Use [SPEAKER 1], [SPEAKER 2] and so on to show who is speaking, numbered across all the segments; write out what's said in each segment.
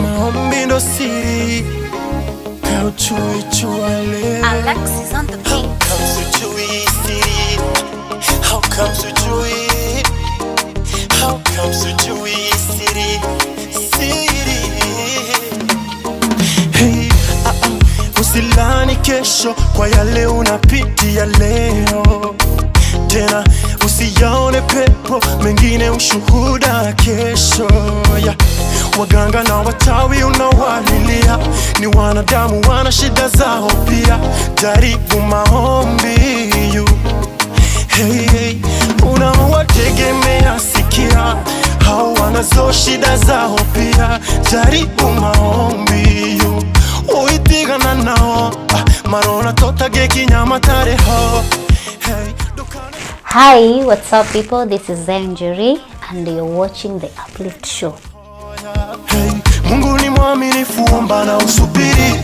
[SPEAKER 1] Maombi ndo siri kauchui chuale.
[SPEAKER 2] Alexis on the beat.
[SPEAKER 1] How comes ujui siri? How comes ujui? How comes ujui siri? Siri. Hey, usilani kesho kwa yale unapitia leo. Tena usiyaone pepo, mengine ushuhuda kesho. Yeah. Waganga na wachawi unawalilia, ni wanadamu wana shida zao pia. Jaribu maombi you. Hey, hey. Unawategemea sikia, hao wanazo shida zao pia. Jaribu maombi you. Uitigana nao, marona totage kinyama tareho. Hey.
[SPEAKER 2] Hi, what's up people? This is Njeri and you're watching the Uplift show.
[SPEAKER 1] Hey, Mungu ni mwaminifu, omba na usubiri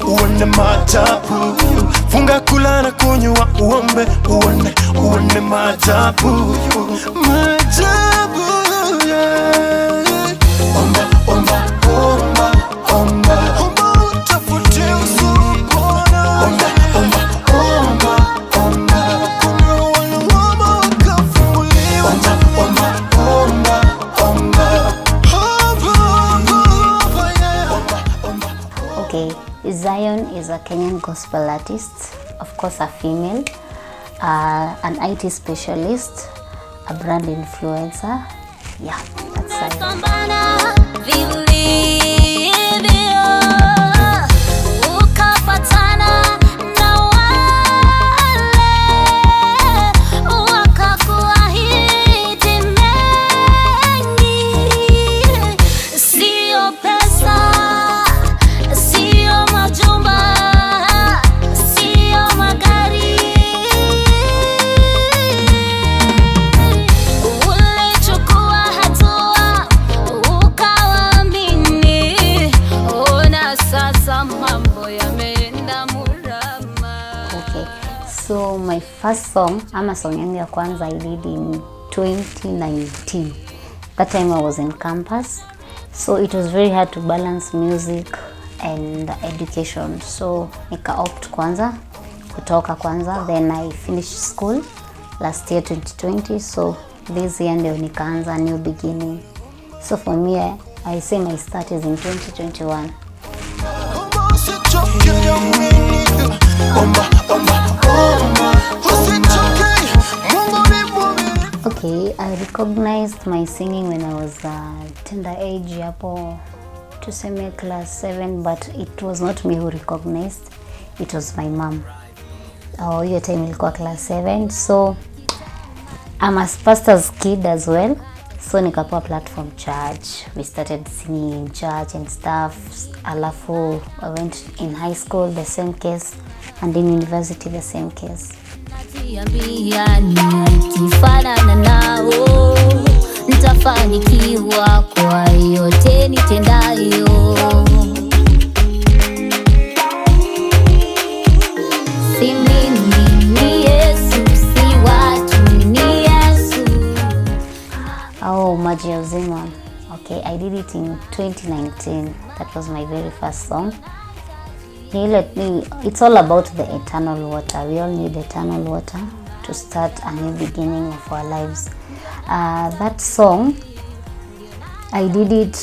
[SPEAKER 1] uone maajabu. Funga kula na kunywa uombe uone maajabu. Maajabu, yeah. Omba utafute uzuri Bwana. Omba
[SPEAKER 2] Zion is a Kenyan gospel artist, of course a female, an IT specialist, a brand influencer. Yeah, that's Zion. So my first song, song yangu ya kwanza I did in 2019. That time I was in campus. So it was very hard to balance music and education. So nika opt kutoka kwanza. Then I finished school last year 2020. So this year ndio nikaanza a new beginning. So for me, I say my start is in 2021. Okay, I recognized my singing when I was tender age, hapo tuseme class 7, but it was not me who recognized, it was my mom. Hiyo time ilikuwa class 7, so I'm a pastor's kid as well. So nikapewa platform church, we started singing in church and stuff. Alafu I went in high school, the same case, and in university, the same case.
[SPEAKER 3] Nitafanikiwa kwa yote nitendayo. Si mimi ni Yesu, si watu ni Yesu.
[SPEAKER 2] Maji ya Uzima. Okay, I did it in 2019. That was my very first song. It's all about the eternal water. We all need eternal water to start a new beginning of our lives. That song, I did it,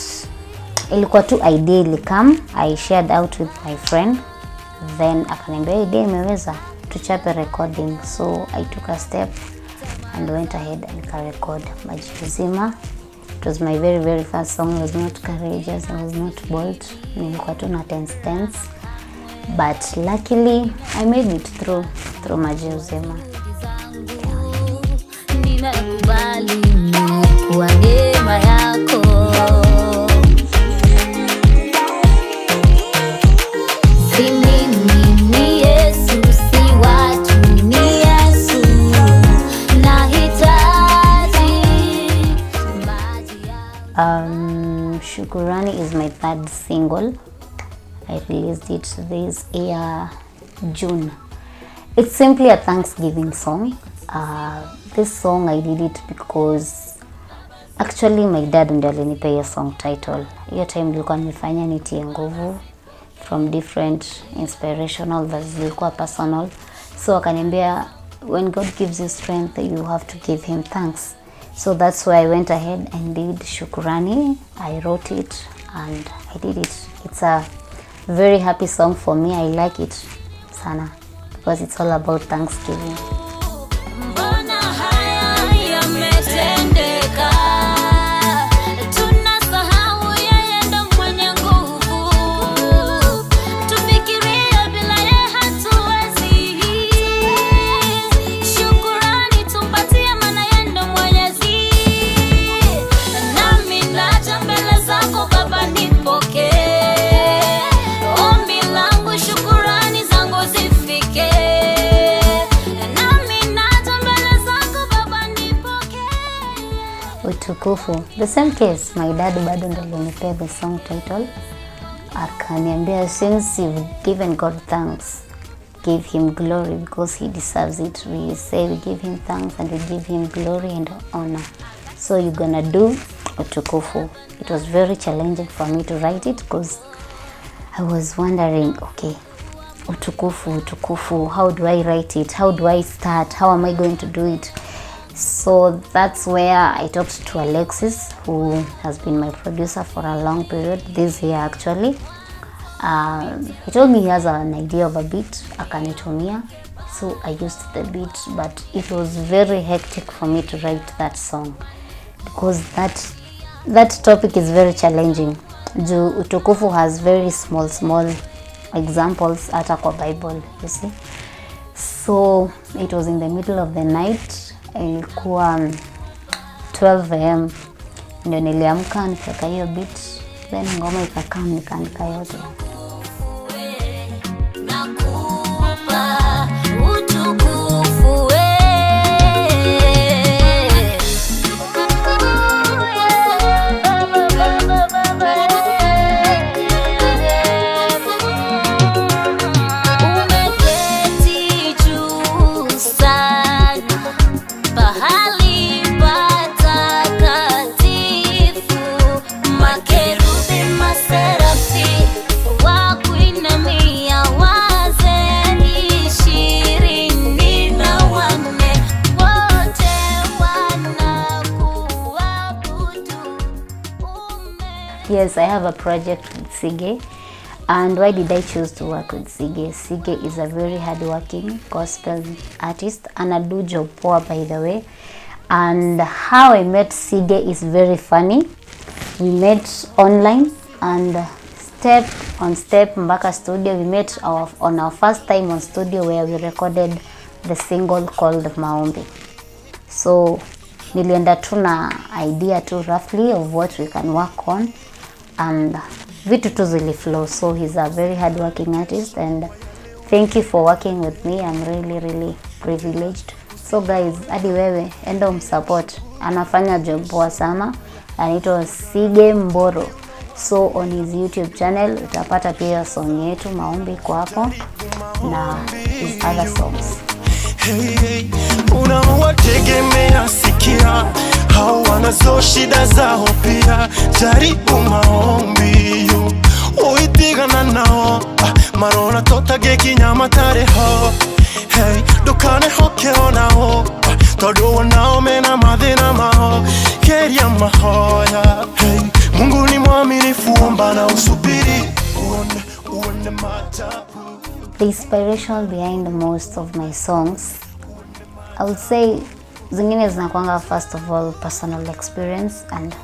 [SPEAKER 2] ilikuwa tu idea ilikam, I shared out with my friend. Then akaniambia idea imeweza, tuchape recording. So I took a step and went ahead and record Maji ya Uzima. It was my very, very first song. I was not courageous, I was not bold. Nilikuwa tu na tense. But luckily, I made it through Maji ya Uzima.
[SPEAKER 3] Ninakubali kwa neema yako. Si mimi ni Yesu, si watu ni Yesu. Nahitaji maji yako.
[SPEAKER 2] Shukurani is my third single. I released it this year, June. It's simply a Thanksgiving song. This song I did it because actually my dad ndiye alinipea hiyo song title. Hiyo time nilikuwa nimefanya nitie nguvu from different inspirational that zilikuwa personal. So akaniambia when God gives you strength you have to give him thanks. So that's why I went ahead and did Shukrani. I wrote it and I did it. It's a very happy song for me. I like it sana because it's all about Thanksgiving.
[SPEAKER 3] Mbona haya yametendeka, tunasahau yeye ndo mwenye nguvu, tufikirie bila yeye hatuwezi. Shukrani tumpatie maana yeye ndo Mwenyezi. Nami naja mbele zako Baba nipokee, ombi langu shukrani zangu zifike.
[SPEAKER 2] Utukufu. The same case, my dad bado ndo alinipea the song title. Akaniambia since you've given God thanks, give him glory because he deserves it. We say we give him thanks and we give him glory and honor. So you're gonna do Utukufu. It was very challenging for me to write it because I was wondering, okay, Utukufu, how do I write it? How do I start? How am I going to do it? So that's where I talked to Alexis, who has been my producer for a long period, this year actually. He told me he has an idea of a beat, akanitumia. So I used the beat, but it was very hectic for me to write that song because that topic is very challenging. Utukufu has very small examples hata kwa Bible, you see. So it was in the middle of the night. Ilikuwa 12 am ndio niliamka nikaweka hiyo beat, then ngoma ikakaa nikaandika yote.
[SPEAKER 3] Nakupa utukufu we. Umeketi juu sana pahali patakatifu, makerubi maserafi wakuinamia, wazee 24 wote wanakuabudu.
[SPEAKER 2] Yes, I have a project with Sige. And why did I choose to work with Sige? Sige is a very hardworking gospel artist and a do job poor, by the way. And how I met Sige is very funny. We met online and step on step mpaka studio. We met on our first time on studio where we recorded the single called Maombi. So nilienda tu na idea tu roughly of what we can work on and vitu tu ziliflow. So he's a very hardworking artist and thank you for working with me. I'm really privileged. So guys, hadi wewe enda umsupport, anafanya job poa sana. Anaitwa Sige Mboro. So on his YouTube channel utapata pia song yetu Maombi kwa hapo na his other songs.
[SPEAKER 1] Hey, unawategemea sikia, hao wanazo shida zao pia, jaribu maombi yo uitigana nao, marona totage kinyamatare ho. Hey, dukane hokero nao, todo nao mena madhina mao, keria mahoya. Hey, Mungu ni mwaminifu, omba na usubiri, uone maajabu.
[SPEAKER 2] The inspiration behind most of my songs, I would say zingine zinakuanga first of all personal experience, and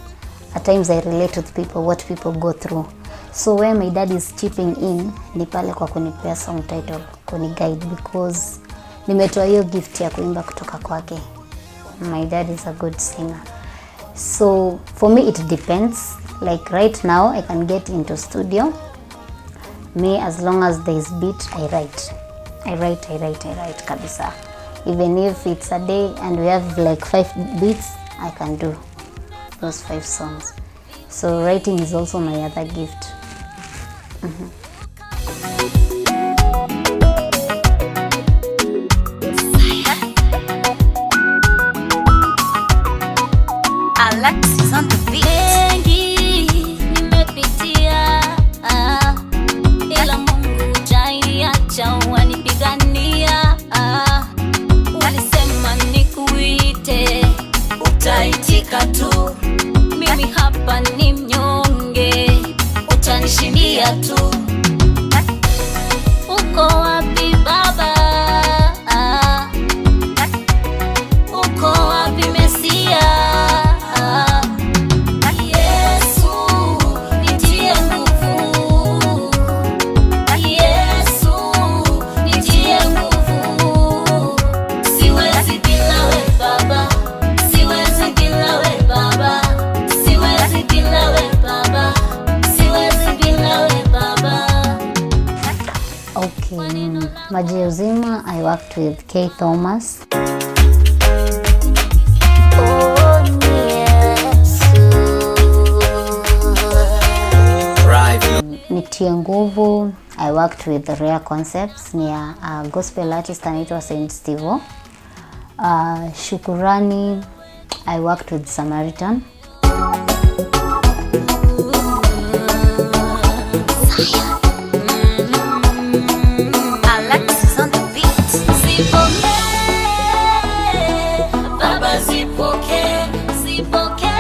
[SPEAKER 2] at times I relate with people, what people go through. So where my dad is chipping in ni pale kwa kunipea song title, kuni guide, because nimetoa hiyo gift ya kuimba kutoka kwake. My dad is a good singer. So for me it depends. Like right now I can get into studio. Me, as long as there is beat, I write kabisa. Even if it's a day and we have like 5 beats, I can do those 5 songs. So writing is also my other gift.
[SPEAKER 3] Alexis on the beat. Mengi nimepitia, ila Mungu hajaniacha, wanipigania. Walisema nikuite, utaitika tu. Mimi hapa ni mnyonge, utanishindia tu. Uko wapi baba? Uko wapi Mesia? Yesu, nitie nguvu. Yesu, nitie nguvu. Siwezi bila we baba. Siwezi bila we baba. Siwezi bila we baba. Siwezi bila we baba.
[SPEAKER 2] Okay, maji ya uzima, I worked with K. Thomas. Nitie nguvu, I worked with Rare Concepts, ni a gospel artist anaitwa Saint Stevo. Shukurani, I worked with Samaritan.
[SPEAKER 3] Alexis on the beat. Zipoke, baba zipoke, zipoke,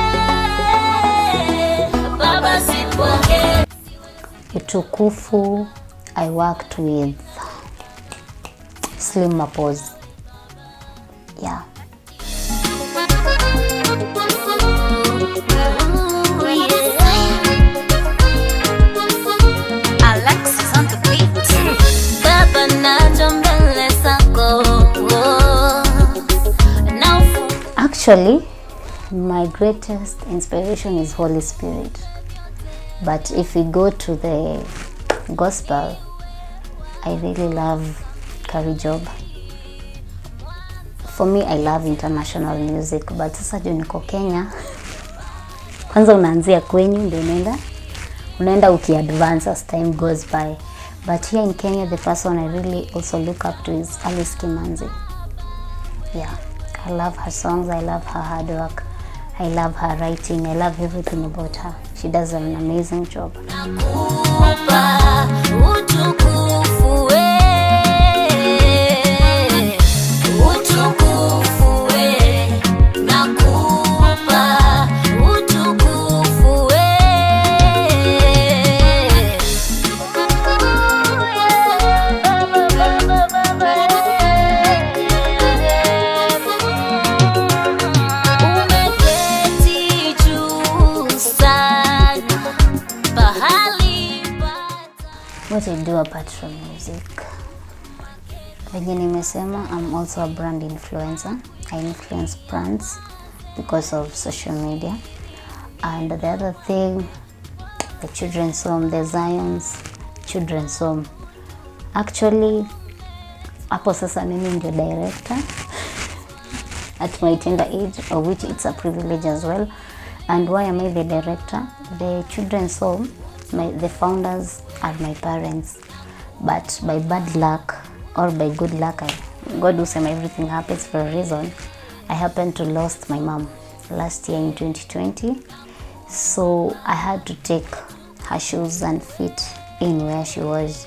[SPEAKER 3] baba zipoke.
[SPEAKER 2] Utukufu, I worked with Slim Mapos. Yeah.
[SPEAKER 3] Alexis on the beat. Baba naja mbele zako.
[SPEAKER 2] Actually, my greatest inspiration is Holy Spirit. But if we go to the gospel, I really love Kari Job. For me, I love international music, but sasa juu niko Kenya, kwanza unaanzia kwenyu ndio unaenda ukiadvance as time goes by. But here in Kenya, the person I really also look up to is Alice Kimanzi. Yeah, I love her songs, I love her hard work, I love her writing, I love everything about her. She does an amazing job.
[SPEAKER 3] Nakupa utukufu we, utukufu we. Nakupa utukufu we. Umeketi juu sana, pahali
[SPEAKER 2] What I do apart from music, venye nimesema, I'm also a brand influencer. I influence brands because of social media. And the other thing, the children's home, the Zion's children's home. Actually, hapo sasa mimi ndio director at my tender age, of which it's a privilege as well. And why am I the director? The children's home, the founders are my parents, but by bad luck or by good luck, God husema everything happens for a reason. I happened to lost my mom last year in 2020, so I had to take her shoes and fit in where she was.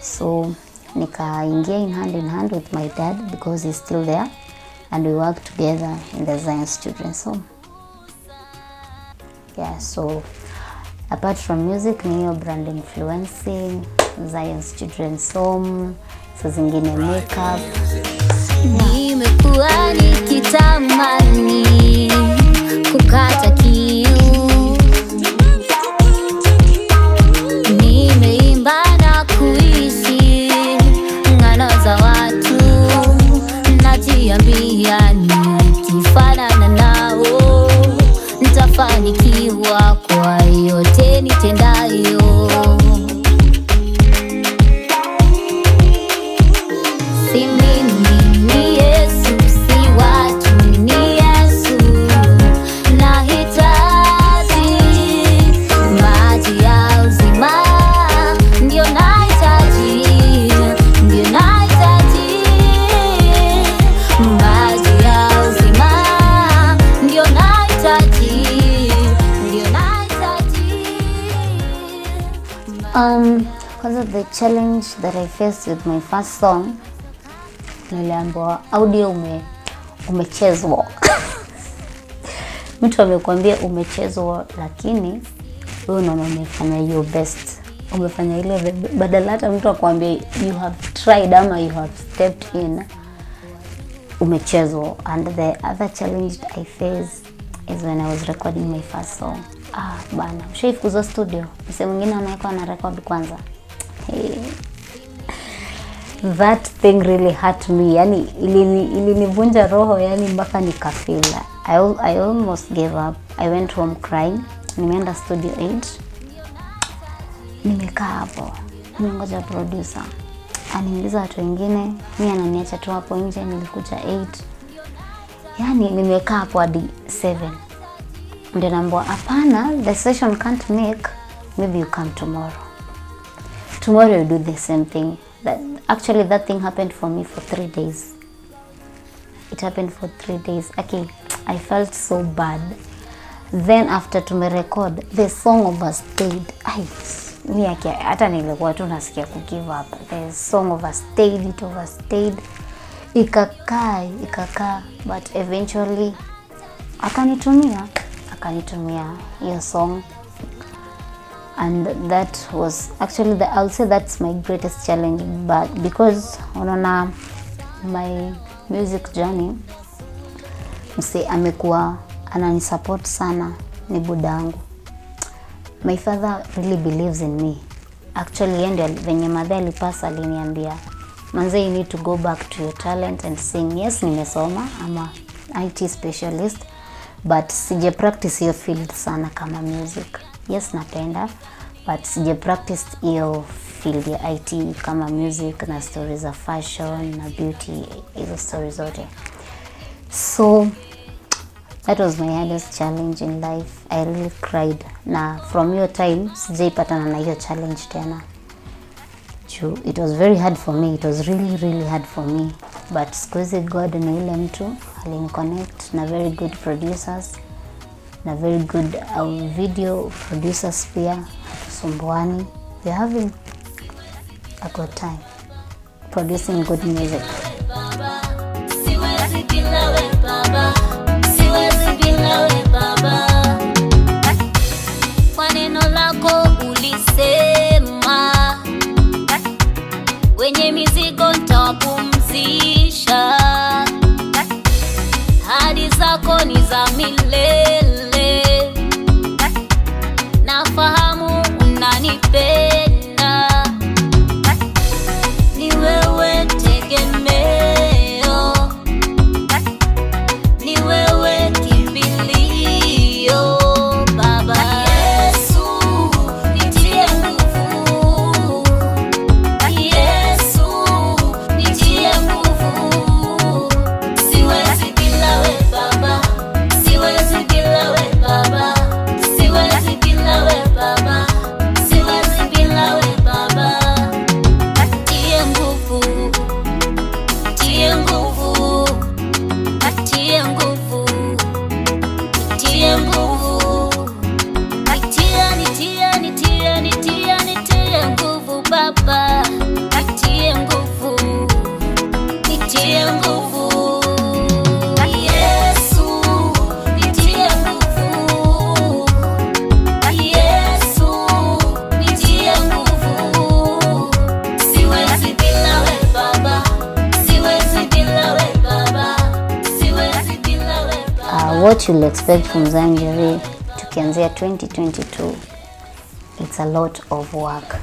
[SPEAKER 2] So nikaingia in hand with my dad because he's still there, and we work together in the Zion's children's home. Yeah, so apart from music, ni hiyo brand influencing, Zion's children's home, saa zingine makeup.
[SPEAKER 3] nimekuwa nikitamani kukata kiu, nimeimba na kuishi ngano za watu, najiambia nikifanana nao nitafanikiwa kwa yote nitendayo. Si mimi ni
[SPEAKER 2] the challenge that I faced with my first song, niliambiwa audio umechezwa. Mtu amekwambia umechezwa, lakini wewe unaona umefanya your best. Umefanya ile badala hata mtu akwambie you have tried ama you have stepped in, umechezwa. And the other challenge I faced is when I was recording my first song. Bana, ushaifukuzwa studio, mse mwingine anaweka na record kwanza. That thing really hurt me. Yani ilinivunja roho, yani mpaka nikafeel. I almost gave up. I went home crying. Nimeenda studio 8. Nimekaa hapo. Nimengoja producer. Aniingiza watu wengine, mimi ananiacha tu hapo nje. Nilikuja 8. Yani nimekaa hapo hadi 7. Ndio naambiwa hapana, the session can't make. Maybe you come tomorrow. Tomorrow you do the same thing. Actually that thing happened for me for 3 days. It happened for 3 days. Okay, I felt so bad. Then after to me record, the song overstayed. Hata nilikuwa tu nasikia ku give up. The song overstayed, it overstayed. Ikakaa, but eventually akanitumia your song. And that was actually I'll say that's my greatest challenge, but because unaona my music journey, mse amekuwa ananisupport sana ni budangu. My father really believes in me. Actually yeye venye madhe alipasa aliniambia, manze, you need to go back to your talent and sing. Yes, nimesoma, ama IT specialist, but sije practice hiyo field sana kama music. Yes, napenda, but sije practice hiyo field ya IT kama music na stories za fashion na beauty, hizo stories zote. So that was my hardest challenge in life. I really cried. Na from your time sijaipatana na hiyo challenge tena. It was very hard for me. It was really hard for me. But squeeze God na ile mtu aliniconnect na very good producers na very good video producers pia. Sumbuani. We're having a good time producing good music.
[SPEAKER 3] Siwezi bila we baba, siwezi bila we baba. Kwa neno lako ulisema, wenye mizigo nitawapumzisha. Ahadi zako ni za milele, nafahamu unanipenda. Ni wewe tegemeo, ni wewe kimbilio baba. Yesu nitie nguvu, Yesu nitie nguvu. Siwezi bila we baba, siwezi bila we baba, siwezi bila we baba, siwezi bila we baba. Tie nguvu, tie nguvu, tie nguvu, tie nguvu. Nitie nguvu baba, nitie nguvu, nitie nguvu. Yesu nitie nguvu, Yesu nitie nguvu. Siwezi bila we baba, siwezi bila we baba, siwezi bila we baba.
[SPEAKER 2] What you'll expect from Njeri tukianzia 2022, it's a lot of work.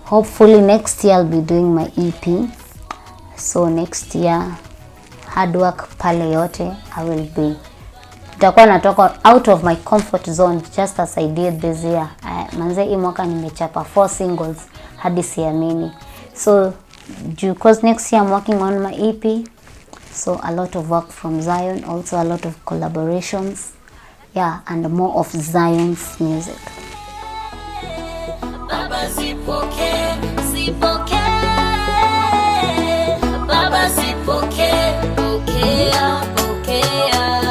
[SPEAKER 2] Hopefully next year I'll be doing my EP. So next year hard work pale yote I will be. Nitakuwa natoka out of my comfort zone just as I did this year. Manze hii mwaka nimechapa 4 singles hadi siamini. So because next year I'm working on my EP. So a lot of work from Zion, also a lot of collaborations. Yeah, and more of Zion's music.
[SPEAKER 3] Baba zipoke, zipoke. Baba zipoke, pokea, pokea.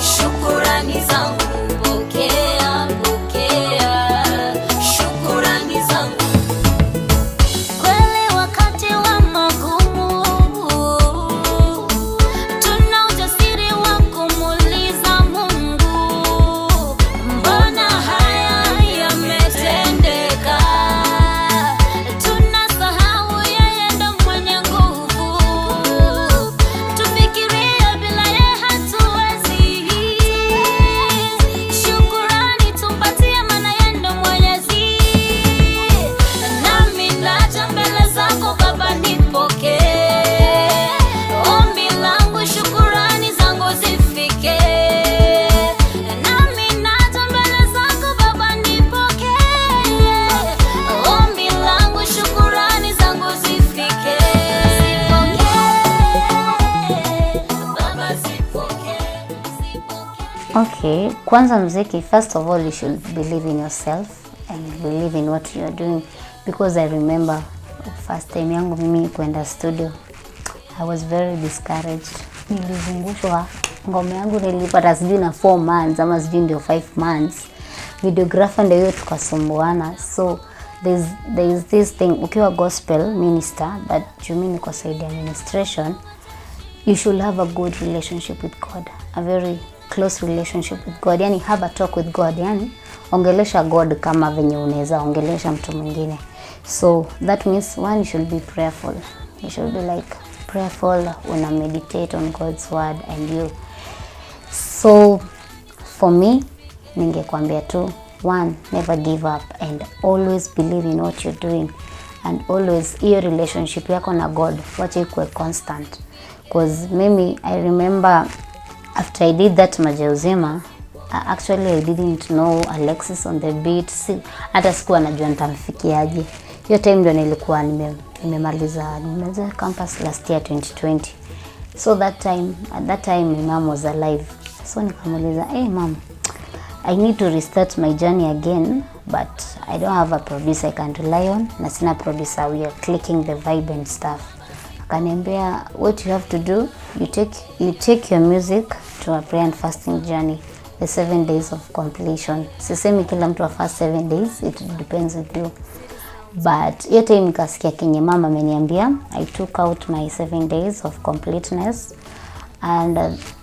[SPEAKER 3] Shukurani zangu, pokea, pokea. Shukurani zangu.
[SPEAKER 2] Okay, kwanza mziki, first of all you should believe in yourself and believe in what you are doing, because I remember first time yangu mimi kwenda studio, I was very discouraged. Nilizungushwa, ngoma yangu nilipata sijui na 4 months ama sijui ndio 5 months. Videographer ndio hiyo tukasumbuana. So there is this thing, ukiwa gospel minister, but you mean kwa side ya administration, you should have a good relationship with God, a very close relationship with God. Yani have a talk with God, yani ongelesha God kama venye unaweza ongelesha mtu mwingine. So that means one, you should be prayerful. You should be like prayerful, una meditate on God's word and you. So for me, ningekwambia tu, one, never give up and always believe in what you're doing, and always your relationship yako na God wacha ikuwe constant. Because mimi, I remember after I did that Majeuzima, actually I didn't know Alexis on the beat. Hata sikuwa najua nitamfikiaje. Hiyo time ndio nilikuwa nimemaliza campus last year 2020. So at that time my mom was alive. So nikamuuliza, "Hey mom, I need to restart my journey again, but I don't have a producer I can rely on. Na sina producer, we are clicking the vibe and stuff." Akaniambia, "What you have to do, you take your music to a prayer and fasting journey, the 7 days of completion." Sisemi kila mtu afast 7 days, it depends with you. But hiyo time nikasikia kenye mama ameniambia, I took out my 7 days of completeness, and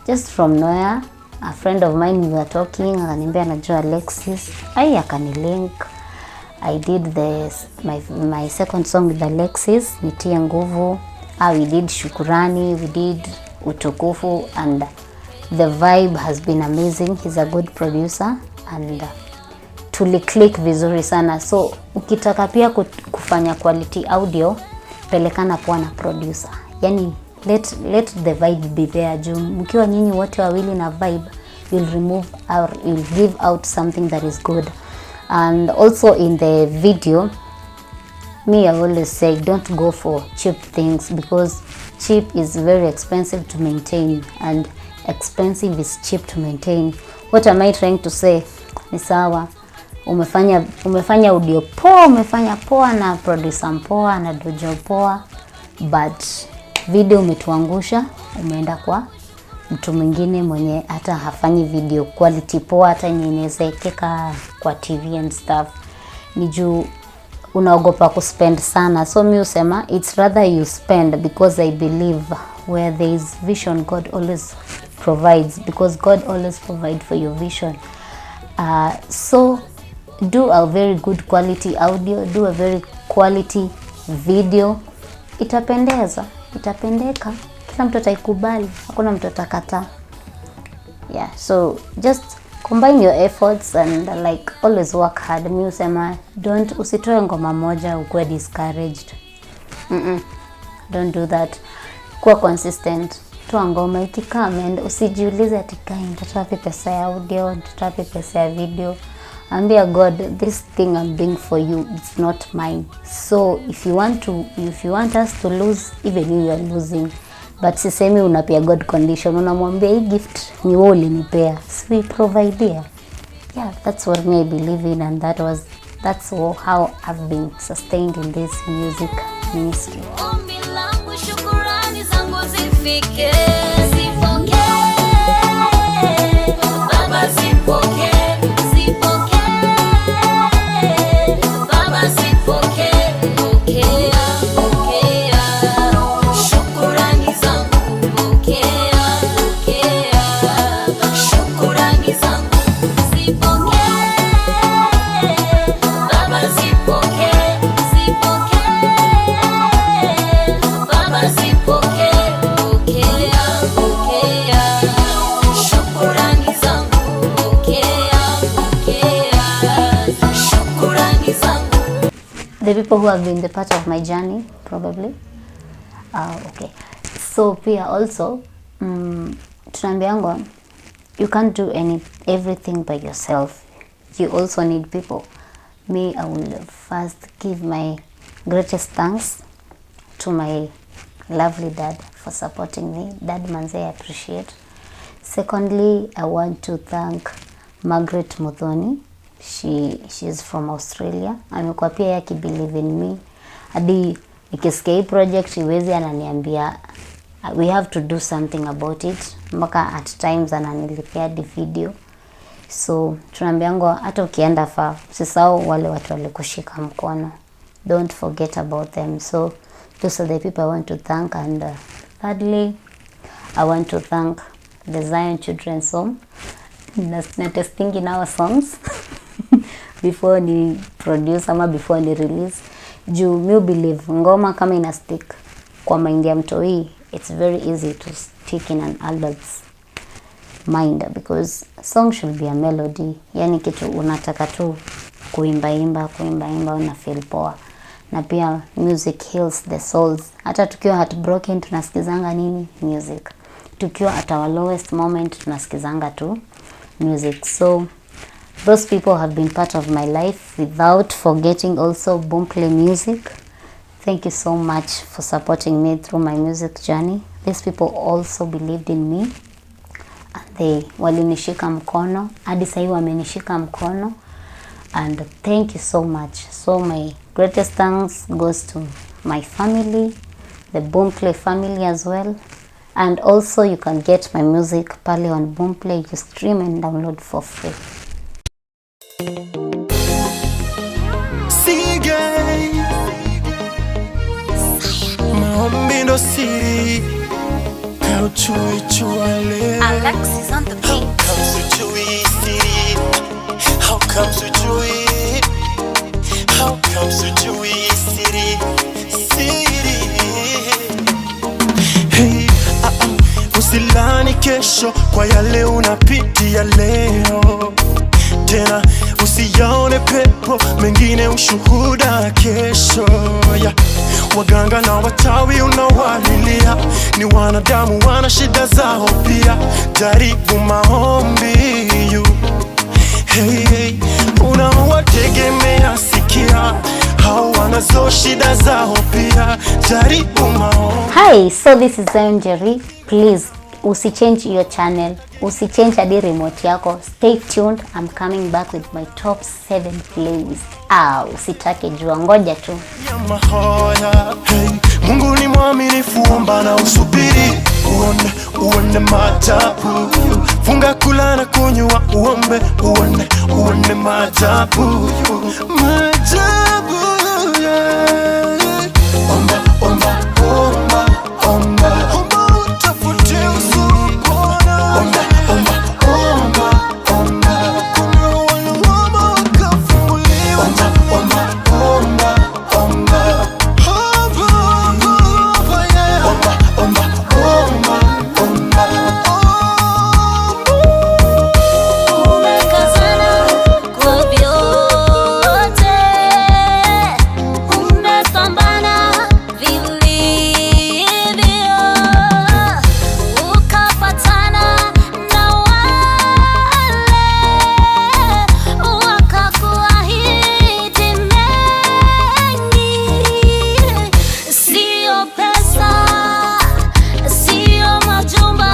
[SPEAKER 2] just from nowhere, a friend of mine, we were talking, akaniambia najua Alexis, akanilink. I did my second song with Alexis, Nitie Nguvu. We did Shukurani, we did Utukufu, and the vibe has been amazing. He's a good producer and tuliclick vizuri sana. So ukitaka pia kufanya quality audio, pelekana kwa na producer. Yani let the vibe be there. Juu mkiwa nyinyi wote wawili na vibe, you'll give out something that is good. And also in the video, me, I always say don't go for cheap things, because cheap is very expensive to maintain and expensive is cheap to maintain. What am I trying to say? Ni sawa, umefanya audio poa, umefanya poa na producer poa na dojo poa, but video umetuangusha, umeenda kwa mtu mwingine mwenye hata hafanyi video quality poa, hata inawezekeka kwa TV and stuff. Ni juu unaogopa kuspend sana. So mi usema it's rather you spend, because I believe where there is vision, God always provides, because God always provides for your vision. So do a very good quality audio, do a very quality video. Itapendeza, itapendeka, kila mtu ataikubali, hakuna mtu atakataa. Yeah, so just combine your efforts and like always work hard. Mi usema usitoe ngoma moja ukue discouraged. Don't do that. Kuwa consistent. Toa ngoma ikikame and usijiulize atikai nitatoa wapi pesa ya audio, nitatoa wapi pesa ya video. Ambia God, this thing I'm doing for you, it's not mine. So if you want us to lose, even you are losing. But sisemi unapea God condition, unamwambia hii gift ni wewe ulinipea, so we provide. Yeah, that's what me I believe in, and that's how I've been sustained in this music ministry.
[SPEAKER 3] Ombi langu, shukrani zangu zifike, zipokee Baba, zipokee, zipokee Baba, zipokee, pokea, pokea shukrani zangu, pokea, pokea shukrani zangu, zipokee Baba, zipokee, zipokee Baba, zipokee, pokea, pokea shukrani zangu, pokea, pokea shukrani zangu.
[SPEAKER 2] The people who have been the part of my journey, probably. Okay. So pia also, tunaambiangwa, you can't do everything by yourself. You also need people. Me, I will first give my greatest thanks to my lovely dad for supporting me. Dad manze, I appreciate. Secondly, I want to thank Margaret Muthoni. She's from Australia. Amekuwa pia yaki believe in me. Hadi nikisikia hii project iwezi ananiambia we have to do something about it. Mpaka at times ananilipia the video. So tunaambiangwa hata ukienda far, usisahau wale watu walikushika mkono. Don't forget about them. So those are the people I want to thank. And thirdly, I want to thank the Zion Children's Home. Na testing in our songs before ni produce ama before ni release. Juu mi believe ngoma kama ina stick kwa mind ya mtoi, it's very easy to stick in an adult's mind, because song should be a melody. Yani kitu unataka tu kuimba una feel poa. Na pia music heals the souls. Hata tukiwa heartbroken tunasikizanga nini? Music. Tukiwa at our lowest moment tunasikizanga tu music. So those people have been part of my life, without forgetting also Boomplay Music. Thank you so much for supporting me through my music journey. These people also believed in me, and they walinishika mkono, hadi sasa wamenishika mkono, and thank you so much. So my greatest thanks goes to my family, the Boomplay family as well. And also you can get my music pale on Boomplay. You stream and download for free.
[SPEAKER 3] Alex is on the beat.
[SPEAKER 1] How comes you do it? How comes you do it, city? Hey, usilani kesho kwa yale unapitia leo. Tena usiyaone pepo, mengine ushuhuda kesho. Yeah. Waganga na wachawi unawalilia, ni wanadamu wana shida zao pia. Jaribu maombi you. Hey, unawategemea sikia, hao wanazo shida zao pia. Jaribu maombi.
[SPEAKER 2] Hi, so this is Njeri. Please usichange your channel, usichange hadi remote yako. Stay tuned. I'm coming back with my top 7 playlist. Usitake jua, ngoja tu.
[SPEAKER 1] Hey, Mungu ni mwaminifu, omba na usubiri uone maajabu. Funga kula na kunywa, uombe uone maajabu. Maajabu, yeah. Omba utafute usipona. Omba kuna waliomba wakafunguliwa.
[SPEAKER 3] Umekazana kwa vyote, umepambana vilivyo, ukapatana na wale wakakuahidi mengi. Sio pesa, sio majumba,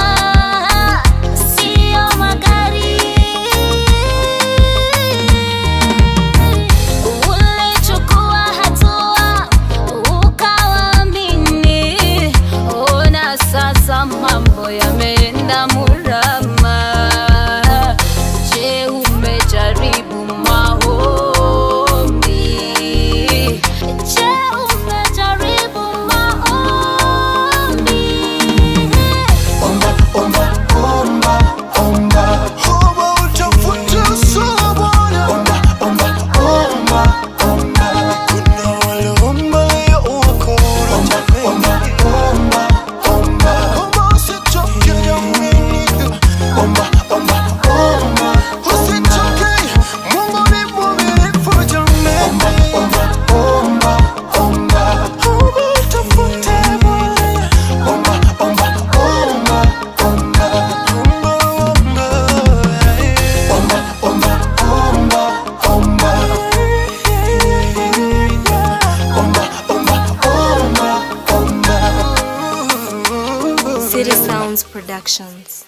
[SPEAKER 3] sio magari. Ulichukua hatua ukawaamini, ona sasa mambo yameenda murama. Je, umejaribu maombi? Je, umejaribu maombi?
[SPEAKER 1] Omba utafute usipona. Kuna waliomba wakora. Omba usichoke yamini. Usichoke, Mungu ni mwaminifu jamani. Omba utafute Bwana.
[SPEAKER 4] City Sounds Productions.